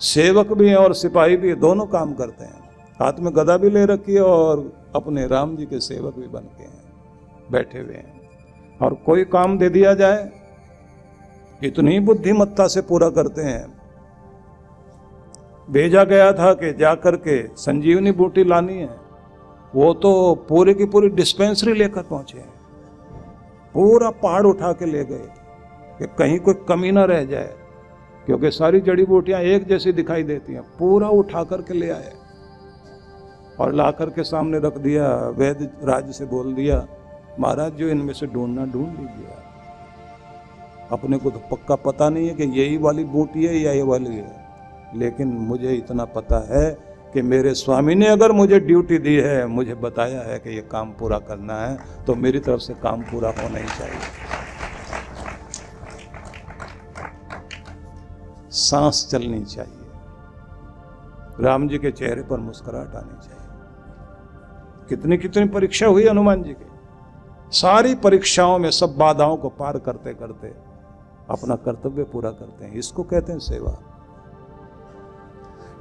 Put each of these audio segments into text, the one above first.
सेवक भी हैं और सिपाही भी, दोनों काम करते हैं। हाथ में गदा भी ले रखी है और अपने राम जी के सेवक भी बन के हैं, बैठे हुए हैं। और कोई काम दे दिया जाए इतनी बुद्धिमत्ता से पूरा करते हैं। भेजा गया था कि जाकर के संजीवनी बूटी लानी है, वो तो पूरी की पूरी डिस्पेंसरी लेकर पहुंचे हैं। पूरा पहाड़ उठा के ले गए कि कहीं कोई कमी ना रह जाए, क्योंकि सारी जड़ी बूटियां एक जैसी दिखाई देती हैं। पूरा उठा करके ले आए और ला करके सामने रख दिया। वैद्य राज से बोल दिया, महाराज जो इनमें से ढूंढना ढूंढ लीजिए। अपने को तो पक्का पता नहीं है कि यही वाली बूटी है या ये वाली है, लेकिन मुझे इतना पता है कि मेरे स्वामी ने अगर मुझे ड्यूटी दी है, मुझे बताया है कि ये काम पूरा करना है, तो मेरी तरफ से काम पूरा होना ही चाहिए। सांस चलनी चाहिए, राम जी के चेहरे पर मुस्कुराहट आनी चाहिए। कितनी कितनी परीक्षा हुई हनुमान जी की, सारी परीक्षाओं में सब बाधाओं को पार करते करते अपना कर्तव्य पूरा करते हैं। इसको कहते हैं सेवा।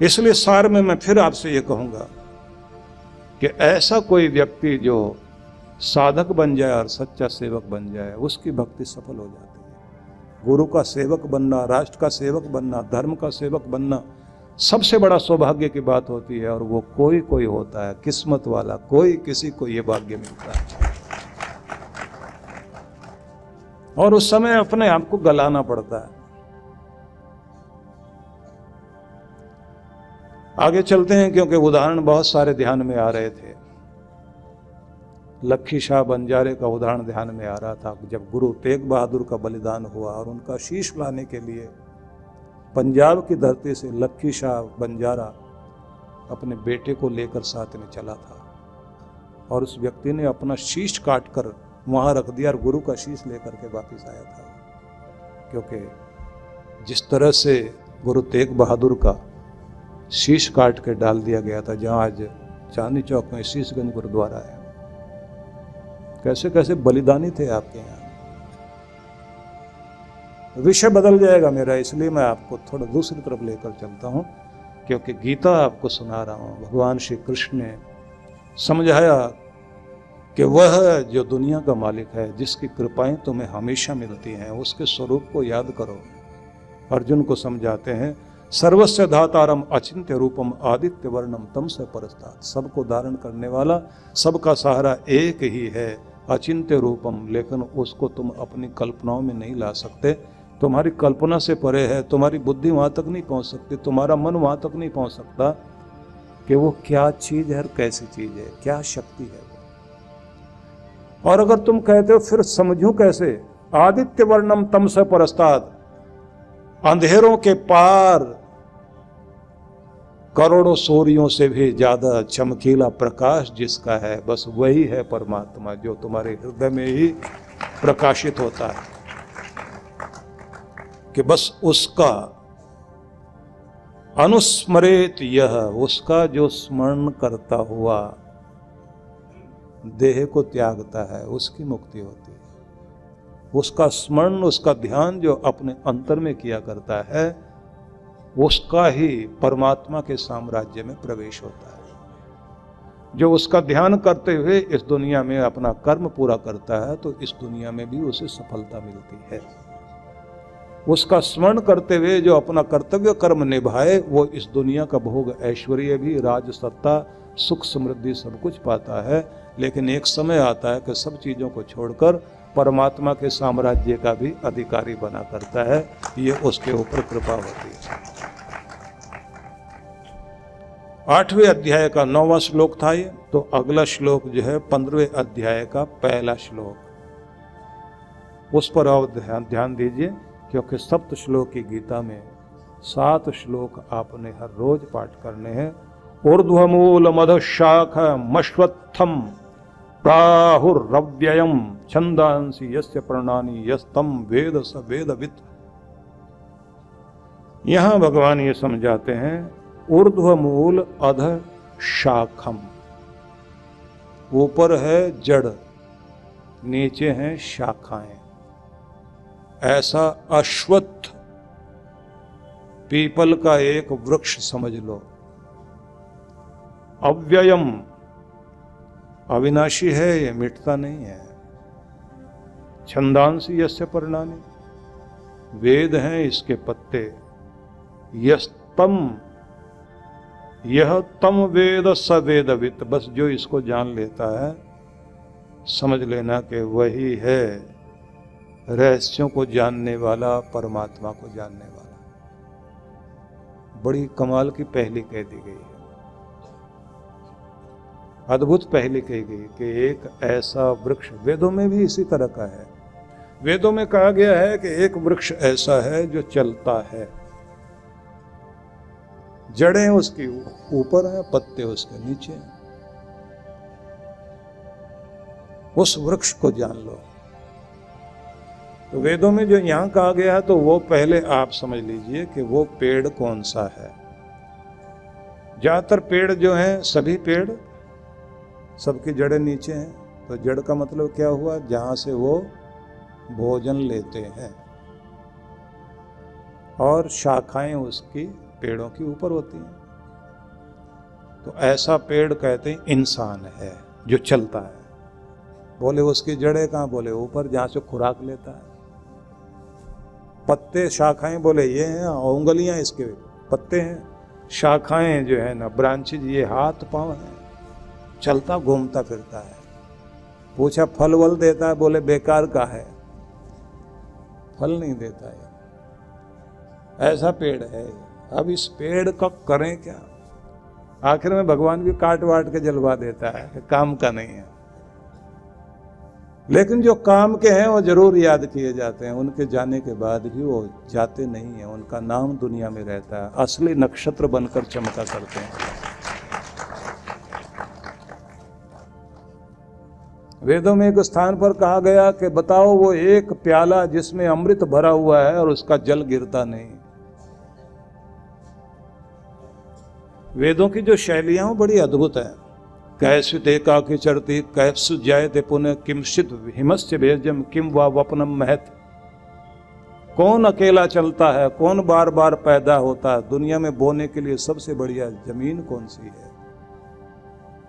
इसलिए सार में मैं फिर आपसे ये कहूंगा कि ऐसा कोई व्यक्ति जो साधक बन जाए और सच्चा सेवक बन जाए, उसकी भक्ति सफल हो जाती है। गुरु का सेवक बनना, राष्ट्र का सेवक बनना, धर्म का सेवक बनना सबसे बड़ा सौभाग्य की बात होती है। और वो कोई कोई होता है, किस्मत वाला कोई किसी को ये भाग्य मिलता है। और उस समय अपने आप को गलाना पड़ता है। आगे चलते हैं, क्योंकि उदाहरण बहुत सारे ध्यान में आ रहे थे। लखी शाह बंजारे का उदाहरण ध्यान में आ रहा था। जब गुरु तेग बहादुर का बलिदान हुआ और उनका शीश लाने के लिए पंजाब की धरती से लखी शाह बंजारा अपने बेटे को लेकर साथ में चला था, और उस व्यक्ति ने अपना शीश काटकर वहां रख दिया और गुरु का शीश लेकर के वापस आया था। क्योंकि जिस तरह से गुरु तेग बहादुर का शीश काट के डाल दिया गया था, जहां आज चांदनी चौक में शीशगंज गुरुद्वारा है, कैसे कैसे बलिदानी थे आपके यहाँ। विषय बदल जाएगा मेरा, इसलिए मैं आपको थोड़ा दूसरी तरफ लेकर चलता हूं, क्योंकि गीता आपको सुना रहा हूं। भगवान श्री कृष्ण ने समझाया कि वह जो दुनिया का मालिक है, जिसकी कृपाएं तुम्हें हमेशा मिलती हैं, उसके स्वरूप को याद करो। अर्जुन को समझाते हैं, सर्वस्य धातारम अचिंत्य रूपम आदित्य वर्णम तम से परस्तात्। सबको धारण करने वाला, सबका सहारा एक ही है, अचिंत्य रूपम, लेकिन उसको तुम अपनी कल्पनाओं में नहीं ला सकते। तुम्हारी कल्पना से परे है, तुम्हारी बुद्धि वहां तक नहीं पहुंच सकती, तुम्हारा मन वहां तक नहीं पहुंच सकता कि वो क्या चीज है और कैसी चीज है, क्या शक्ति है वो। और अगर तुम कहते हो फिर समझूं कैसे, आदित्य वर्णम तम से परस्तात्, अंधेरों के पार करोड़ों सूर्यों से भी ज्यादा चमकीला प्रकाश जिसका है, बस वही है परमात्मा, जो तुम्हारे हृदय में ही प्रकाशित होता है। कि बस उसका अनुस्मरेत यह, उसका जो स्मरण करता हुआ देह को त्यागता है, उसकी मुक्ति होती है। उसका स्मरण, उसका ध्यान जो अपने अंतर में किया करता है, उसका ही परमात्मा के साम्राज्य में प्रवेश होता है। जो उसका ध्यान करते हुए इस दुनिया में अपना कर्म पूरा करता है, तो इस दुनिया में भी उसे सफलता मिलती है। उसका स्मरण करते हुए जो अपना कर्तव्य कर्म निभाए, वो इस दुनिया का भोग ऐश्वर्य भी, राज सत्ता, सुख समृद्धि सब कुछ पाता है। लेकिन एक समय आता है कि सब चीजों को छोड़कर परमात्मा के साम्राज्य का भी अधिकारी बना करता है। ये उसके ऊपर कृपा होती है। 8वें अध्याय का 9वां श्लोक था ये, तो अगला श्लोक जो है 15वें अध्याय का पहला श्लोक, उस पर और ध्यान दीजिए, क्योंकि सप्त श्लोक की गीता में 7 श्लोक आपने हर रोज पाठ करने हैं। ऊर्ध्वमूल मधुशाख मश्वत्थम प्राहुर्व्ययम छंदांसी यस्य पर्णानि यस्तम वेद स वेदवित्। यहां भगवान ये समझाते हैं, ऊर्ध्वमूल अध शाखम, ऊपर है जड़, नीचे हैं शाखाएं। ऐसा अश्वत्थ पीपल का एक वृक्ष समझ लो, अव्ययम, अविनाशी है, ये मिटता नहीं है। छंदांसी यस्य पर्णानि, वेद हैं इसके पत्ते। यस्तम, यह तम वेद स वेदवित, बस जो इसको जान लेता है समझ लेना कि वही है रहस्यों को जानने वाला, परमात्मा को जानने वाला। बड़ी कमाल की पहली कह दी गई है, अद्भुत पहली कही गई कि एक ऐसा वृक्ष, वेदों में भी इसी तरह का है। वेदों में कहा गया है कि एक वृक्ष ऐसा है जो चलता है, जड़ें उसकी ऊपर हैं, पत्ते उसके नीचे हैं। उस वृक्ष को जान लो। तो वेदों में जो यहां कहा गया है, तो वो पहले आप समझ लीजिए कि वो पेड़ कौन सा है। ज्यादातर पेड़ जो हैं, सभी पेड़, सबकी जड़ें नीचे हैं। तो जड़ का मतलब क्या हुआ? जहां से वो भोजन लेते हैं, और शाखाएं उसकी पेड़ों की ऊपर होती हैं। तो ऐसा पेड़ कहते हैं इंसान है जो चलता है। बोले उसकी जड़ें कहाँ? बोले ऊपर, जहां से खुराक लेता है। पत्ते शाखाएं, बोले ये हैं, उंगलियां इसके पत्ते हैं। शाखाएं जो है ना, ब्रांचेज, ये हाथ पांव हैं, चलता घूमता फिरता है। पूछा फल वल देता है? बोले बेकार का है, फल नहीं देता है। ऐसा पेड़ है। अब इस पेड़ का करें क्या? आखिर में भगवान भी काट वाट के जलवा देता है, काम का नहीं है। लेकिन जो काम के हैं वो जरूर याद किए जाते हैं। उनके जाने के बाद भी वो जाते नहीं हैं, उनका नाम दुनिया में रहता है, असली नक्षत्र बनकर चमका करते हैं। वेदों में एक स्थान पर कहा गया कि बताओ वो एक प्याला जिसमें अमृत भरा हुआ है और उसका जल गिरता नहीं। वेदों की जो शैलियां वो बड़ी अद्भुत है। कैस्वित एकाकी चरती कैप्सु जायते पुनः किमशित हिमस्य भेजम किम वा वपनम महत। कौन अकेला चलता है, कौन बार बार पैदा होता है। दुनिया में बोने के लिए सबसे बढ़िया जमीन कौन सी है?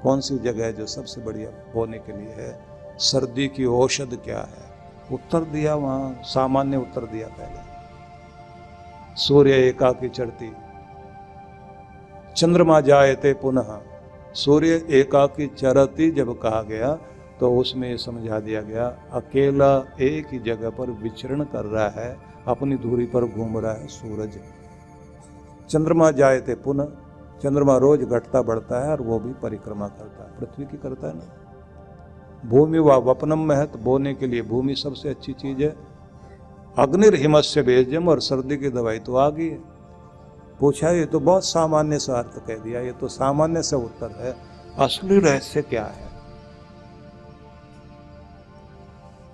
कौन सी जगह है जो सबसे बढ़िया बोने के लिए है? सर्दी की औषध क्या है? उत्तर दिया वहां, सामान्य उत्तर दिया पहले। सूर्य एकाकी चरती, चंद्रमा जायते पुनः। सूर्य एकाकी चरती जब कहा गया तो उसमें ये समझा दिया गया अकेला एक ही जगह पर विचरण कर रहा है, अपनी दूरी पर घूम रहा है सूरज। चंद्रमा जायते पुनः, चंद्रमा रोज घटता बढ़ता है और वो भी परिक्रमा करता है, पृथ्वी की करता है ना। भूमि व वपनम महत, बोने के लिए भूमि सबसे अच्छी चीज है। अग्निर हिमस्य भेजम, और सर्दी की दवाई तो आ गई है। पूछा ये तो बहुत सामान्य सा अर्थ कह दिया, ये तो सामान्य सा उत्तर है, असली रहस्य क्या है?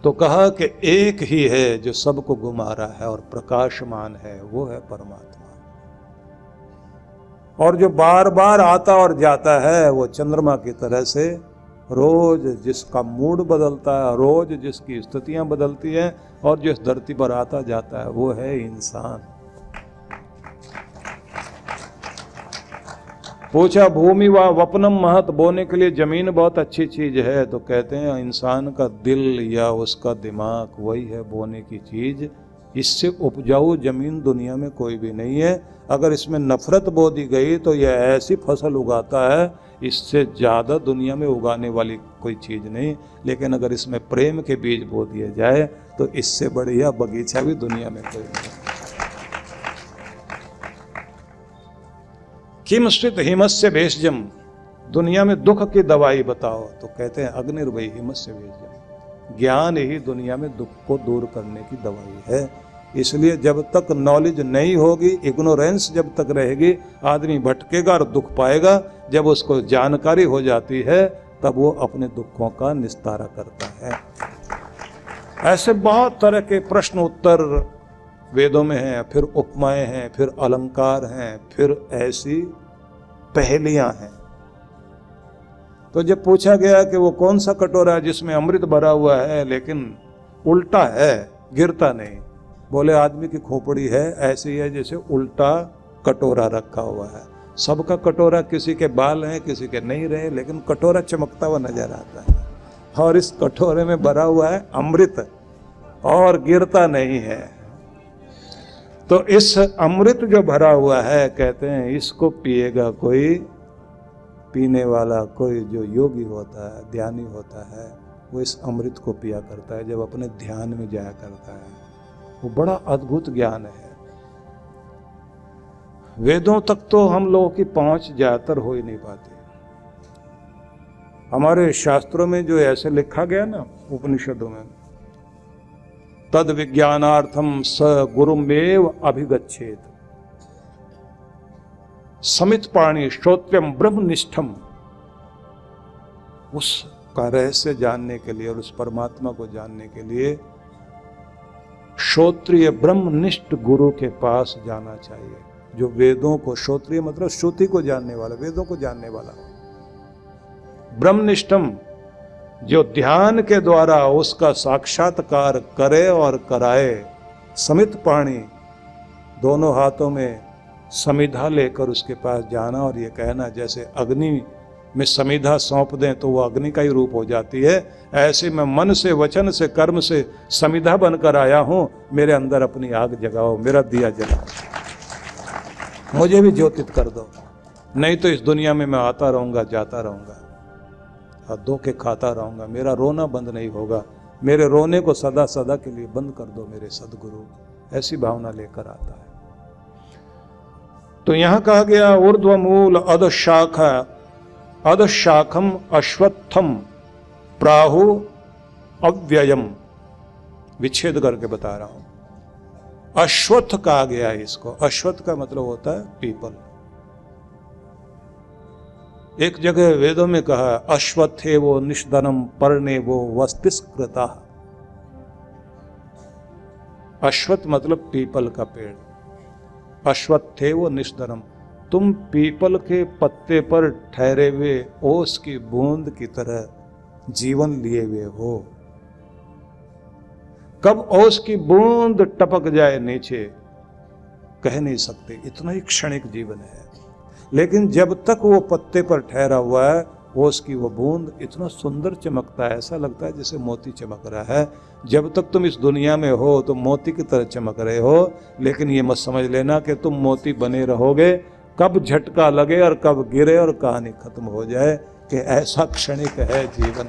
तो कहा कि एक ही है जो सबको घुमा रहा है और प्रकाशमान है, वो है परमात्मा। और जो बार बार आता और जाता है वो चंद्रमा की तरह से रोज जिसका मूड बदलता है, रोज जिसकी स्थितियां बदलती हैं और जो इस धरती पर आता जाता है, वो है इंसान। पूछा भूमि व वपनम महत, बोने के लिए जमीन बहुत अच्छी चीज है। तो कहते हैं इंसान का दिल या उसका दिमाग वही है बोने की चीज। इससे उपजाऊ जमीन दुनिया में कोई भी नहीं है। अगर इसमें नफरत बो दी गई तो यह ऐसी फसल उगाता है, इससे ज़्यादा दुनिया में उगाने वाली कोई चीज़ नहीं। लेकिन अगर इसमें प्रेम के बीज बो दिए जाए तो इससे बढ़िया बगीचा भी दुनिया में कोई नहीं। किमश्रित हिमस्य भेषजम, दुनिया में दुख की दवाई बताओ। तो कहते हैं अग्निर्वै हिमस्य भेषजम, ज्ञान ही दुनिया में दुख को दूर करने की दवाई है। इसलिए जब तक नॉलेज नहीं होगी, इग्नोरेंस जब तक रहेगी, आदमी भटकेगा और दुख पाएगा। जब उसको जानकारी हो जाती है तब वो अपने दुखों का निस्तारा करता है। ऐसे बहुत तरह के प्रश्न उत्तर वेदों में हैं, फिर उपमाएं हैं, फिर अलंकार हैं, फिर ऐसी पहेलियां हैं। तो जब पूछा गया कि वो कौन सा कटोरा है जिसमें अमृत भरा हुआ है लेकिन उल्टा है, गिरता नहीं। बोले आदमी की खोपड़ी है, ऐसी है जैसे उल्टा कटोरा रखा हुआ है। सबका कटोरा, किसी के बाल हैं, किसी के नहीं रहे, लेकिन कटोरा चमकता हुआ नजर आता है। और इस कटोरे में भरा हुआ है अमृत और गिरता नहीं है। तो इस अमृत जो भरा हुआ है, कहते हैं इसको पिएगा कोई, पीने वाला कोई जो योगी होता है, ध्यानी होता है, वो इस अमृत को पिया करता है जब अपने ध्यान में जाया करता है। वो बड़ा अद्भुत ज्ञान है। वेदों तक तो हम लोगों की पहुंच ज्यादातर हो ही नहीं पाती। हमारे शास्त्रों में जो ऐसे लिखा गया ना, उपनिषदों में, तद विज्ञानार्थम स गुरुमेव अभिगच्छेत, समित पाणी श्रोत्यम ब्रह्मनिष्ठम, उसका रहस्य जानने के लिए और उस परमात्मा को जानने के लिए श्रोत्रिय ब्रह्मनिष्ठ गुरु के पास जाना चाहिए, जो वेदों को, श्रोत्रिय मतलब श्रुति को जानने वाला, वेदों को जानने वाला हो। ब्रह्मनिष्ठम, जो ध्यान के द्वारा उसका साक्षात्कार करे और कराए। समित पाणी, दोनों हाथों में समिधा लेकर उसके पास जाना और ये कहना, जैसे अग्नि में समिधा सौंप दें तो वो अग्नि का ही रूप हो जाती है, ऐसे मैं मन से, वचन से, कर्म से समिधा बनकर आया हूं, मेरे अंदर अपनी आग जगाओ, मेरा दिया जलाओ, मुझे भी ज्योतित कर दो, नहीं तो इस दुनिया में मैं आता रहूंगा, जाता रहूंगा और धोखे खाता रहूंगा, मेरा रोना बंद नहीं होगा, मेरे रोने को सदा सदा के लिए बंद कर दो मेरे सदगुरु। ऐसी भावना लेकर आता है। तो यहां कहा गया ऊर्ध्व मूल अधशाखा, अधशाखम अश्वत्थम प्राहु अव्ययम, विच्छेद करके बता रहा हूं। अश्वत्थ कहा गया है इसको। अश्वत्थ का मतलब होता है पीपल। एक जगह वेदों में कहा अश्वत्थे वो निष्दनम पर्णे वो वस्तिस्कृता। अश्वत्थ मतलब पीपल का पेड़। अश्वत्थे वो निष्दनम, तुम पीपल के पत्ते पर ठहरे हुए ओस की बूंद की तरह जीवन लिए हुए हो। कब ओस की बूंद टपक जाए नीचे कह नहीं सकते, इतना ही क्षणिक जीवन है। लेकिन जब तक वो पत्ते पर ठहरा हुआ है, ओस की वो बूंद इतना सुंदर चमकता है, ऐसा लगता है जैसे मोती चमक रहा है। जब तक तुम इस दुनिया में हो तो मोती की तरह चमक रहे हो, लेकिन ये मत समझ लेना कि तुम मोती बने रहोगे। कब झटका लगे और कब गिरे और कहानी खत्म हो जाए, कि ऐसा क्षणिक है जीवन।